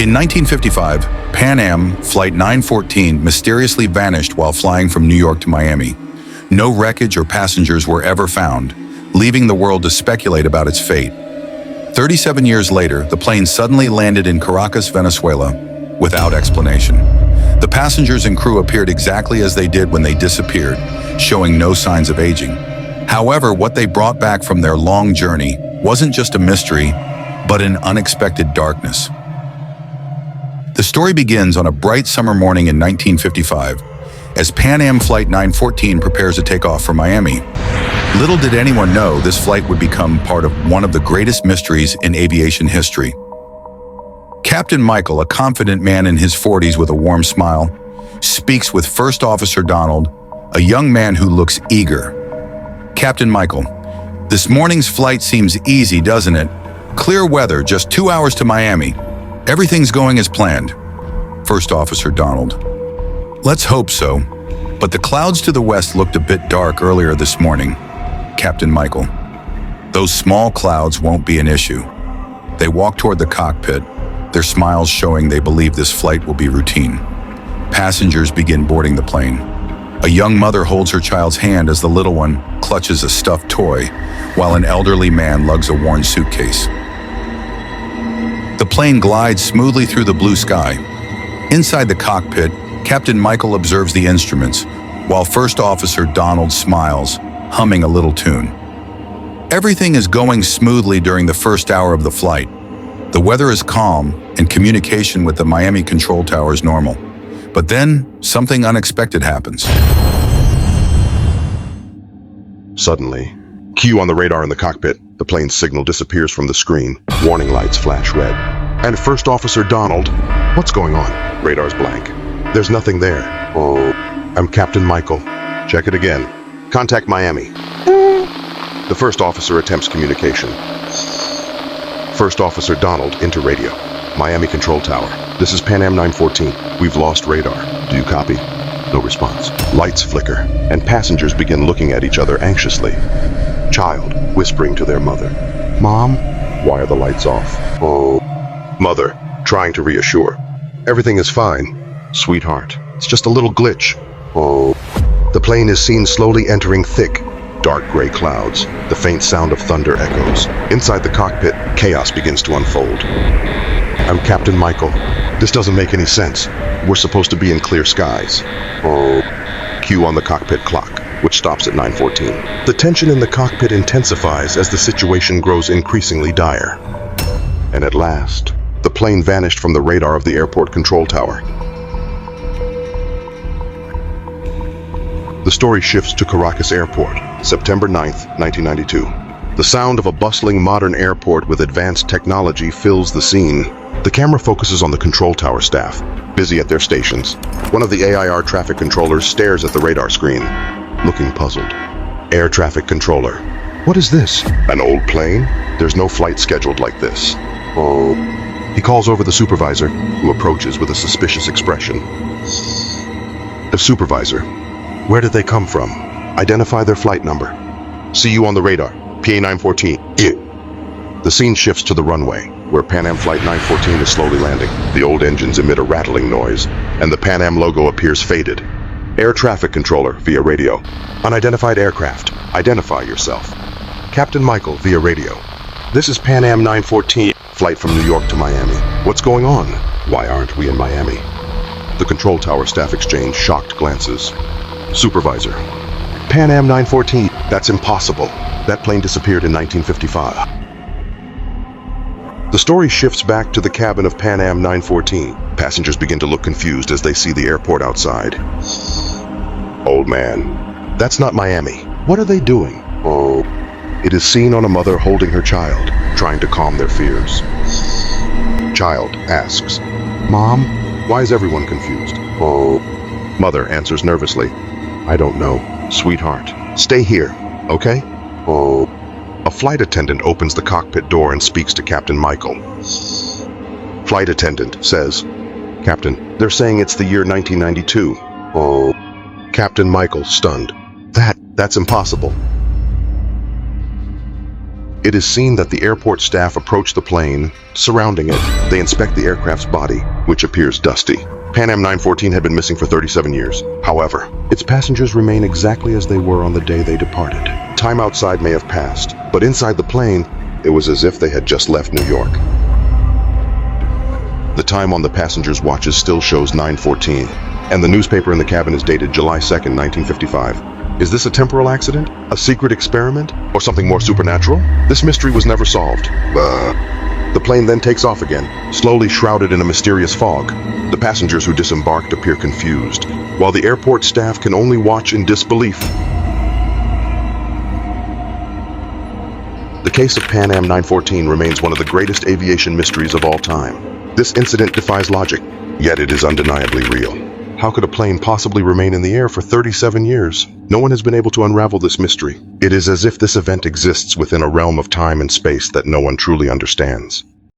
In 1955, Pan Am Flight 914 mysteriously vanished while flying from New York to Miami. No wreckage or passengers were ever found, leaving the world to speculate about its fate. 37 years later, the plane suddenly landed in Caracas, Venezuela, without explanation. The passengers and crew appeared exactly as they did when they disappeared, showing no signs of aging. However, what they brought back from their long journey wasn't just a mystery, but an unexpected darkness. The story begins on a bright summer morning in 1955, as Pan Am Flight 914 prepares to take off for Miami. Little did anyone know this flight would become part of one of the greatest mysteries in aviation history. Captain Michael, a confident man in his 40s with a warm smile, speaks with First Officer Donald, a young man who looks eager. "Captain Michael, this morning's flight seems easy, doesn't it? Clear weather, just 2 hours to Miami. Everything's going as planned." First Officer Donald: "Let's hope so, but the clouds to the west looked a bit dark earlier this morning." Captain Michael: "Those small clouds won't be an issue." They walk toward the cockpit, their smiles showing they believe this flight will be routine. Passengers begin boarding the plane. A young mother holds her child's hand as the little one clutches a stuffed toy, while an elderly man lugs a worn suitcase. The plane glides smoothly through the blue sky. Inside the cockpit, Captain Michael observes the instruments, while First Officer Donald smiles, humming a little tune. Everything is going smoothly during the first hour of the flight. The weather is calm, and communication with the Miami control tower is normal. But then, something unexpected happens. Suddenly, Q on the radar in the cockpit. The plane's signal disappears from the screen. Warning lights flash red. And First Officer Donald, what's going on? Radar's blank. There's nothing there. Oh, I'm Captain Michael. Check it again. Contact Miami. The first officer attempts communication. First Officer Donald into radio. Miami Control Tower. This is Pan Am 914. We've lost radar. Do you copy? No response. Lights flicker, and passengers begin looking at each other anxiously. Child whispering to their mother. Mom? Why are the lights off? Oh. Mother, trying to reassure. Everything is fine. Sweetheart, it's just a little glitch. Oh. The plane is seen slowly entering thick, dark gray clouds. The faint sound of thunder echoes. Inside the cockpit, chaos begins to unfold. I'm Captain Michael. This doesn't make any sense. We're supposed to be in clear skies. Oh. Q on the cockpit clock, which stops at 9:14. The tension in the cockpit intensifies as the situation grows increasingly dire. And at last, the plane vanished from the radar of the airport control tower. The story shifts to Caracas Airport, September 9th, 1992. The sound of a bustling modern airport with advanced technology fills the scene. The camera focuses on the control tower staff, busy at their stations. One of the AIR traffic controllers stares at the radar screen, looking puzzled. Air traffic controller. What is this? An old plane? There's no flight scheduled like this. Oh. He calls over the supervisor, who approaches with a suspicious expression. The supervisor. Where did they come from? Identify their flight number. See you on the radar. PA 914. The scene shifts to the runway, where Pan Am Flight 914 is slowly landing. The old engines emit a rattling noise, and the Pan Am logo appears faded. Air traffic controller via radio. Unidentified aircraft. Identify yourself. Captain Michael via radio. This is Pan Am 914, flight from New York to Miami. What's going on? Why aren't we in Miami? The control tower staff exchange shocked glances. Supervisor. Pan Am 914. That's impossible. That plane disappeared in 1955. The story shifts back to the cabin of Pan Am 914. Passengers begin to look confused as they see the airport outside. Old man. That's not Miami. What are they doing? Oh. It is seen on a mother holding her child, trying to calm their fears. Child asks, Mom, why is everyone confused? Oh. Mother answers nervously, I don't know. Sweetheart, stay here, okay? Oh. A flight attendant opens the cockpit door and speaks to Captain Michael. Flight attendant says, Captain, they're saying it's the year 1992. Oh. Captain Michael, stunned. That's impossible. It is seen that the airport staff approach the plane. Surrounding it, they inspect the aircraft's body, which appears dusty. Pan Am 914 had been missing for 37 years. However, its passengers remain exactly as they were on the day they departed. Time outside may have passed, but inside the plane, it was as if they had just left New York. The time on the passengers' watches still shows 9:14, and the newspaper in the cabin is dated July 2nd, 1955. Is this a temporal accident? A secret experiment? Or something more supernatural? This mystery was never solved. The plane then takes off again, slowly shrouded in a mysterious fog. The passengers who disembarked appear confused, while the airport staff can only watch in disbelief. The case of Pan Am 914 remains one of the greatest aviation mysteries of all time. This incident defies logic, yet it is undeniably real. How could a plane possibly remain in the air for 37 years? No one has been able to unravel this mystery. It is as if this event exists within a realm of time and space that no one truly understands.